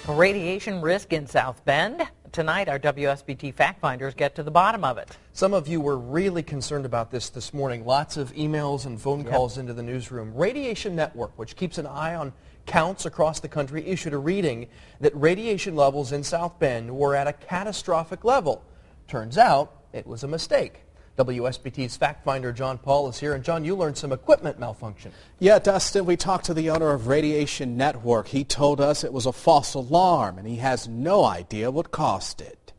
Radiation risk in South Bend. Tonight, our WSBT fact finders get to the bottom of it. Some of you were really concerned about this morning. Lots of emails and phone calls into the newsroom. Radiation Network, which keeps an eye on counts across the country, issued a reading that radiation levels in South Bend were at a catastrophic level. Turns out it was a mistake. WSBT's fact finder John Paul is here. And John, you learned some equipment malfunction. Yeah, Dustin, we talked to the owner of Radiation Network. He told us it was a false alarm, and he has no idea what caused it.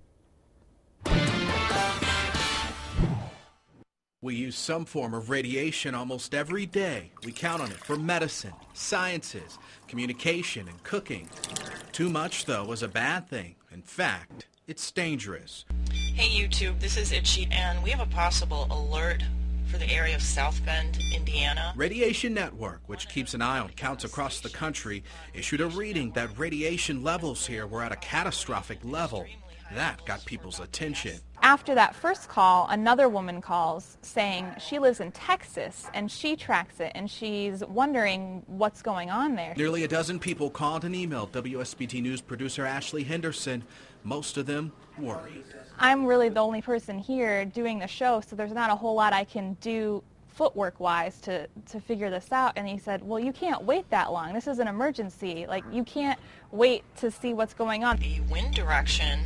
We use some form of radiation almost every day. We count on it for medicine, sciences, communication, and cooking. Too much, though, is a bad thing. In fact, it's dangerous. Hey YouTube, this is Itchy, and we have a possible alert for the area of South Bend, Indiana. Radiation Network, which keeps an eye on counts across the country, issued a reading that radiation levels here were at a catastrophic level. That got people's attention. After that first call, another woman calls saying she lives in Texas and she tracks it and she's wondering what's going on there. Nearly a dozen people called and emailed WSBT News producer Ashley Henderson, most of them worried. I'm really the only person here doing the show, so there's not a whole lot I can do footwork-wise to figure this out. And he said, well, you can't wait that long. This is an emergency. Like, you can't wait to see what's going on. The wind direction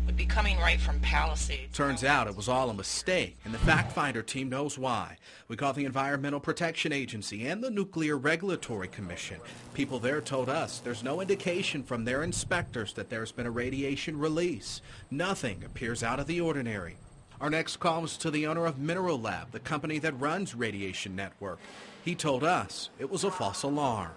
would be coming right from Palisades. Turns out it was all a mistake, and the fact finder team knows why. We called the Environmental Protection Agency and the Nuclear Regulatory Commission. People there told us there's no indication from their inspectors that there's been a radiation release. Nothing appears out of the ordinary. Our next call was to the owner of Mineral Lab, the company that runs Radiation Network. He told us it was a false alarm.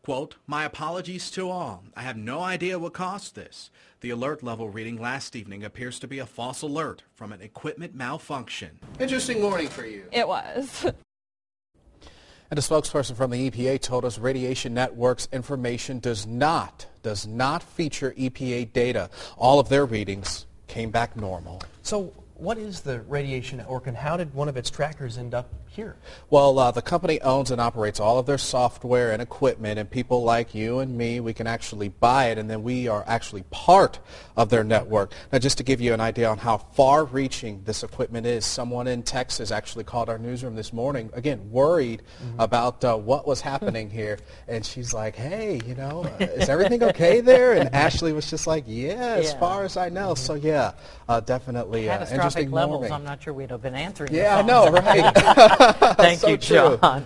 Quote, my apologies to all. I have no idea what caused this. The alert level reading last evening appears to be a false alert from an equipment malfunction. Interesting morning for you. It was. And a spokesperson from the EPA told us Radiation Network's information does not feature EPA data. All of their readings came back normal. So what is the Radiation Network, and how did one of its trackers end up here? Well, the company owns and operates all of their software and equipment, and people like you and me, we can actually buy it, and then we are actually part of their network. Now, just to give you an idea on how far-reaching this equipment is, someone in Texas actually called our newsroom this morning, again, worried about what was happening here, and she's like, hey, you know, is everything okay there? And Ashley was just like, yeah, as far as I know. So, yeah, definitely Catastrophic interesting levels, morning. I'm not sure we'd have been answering Yeah, I the know, phone. right? Thank So you, true. John.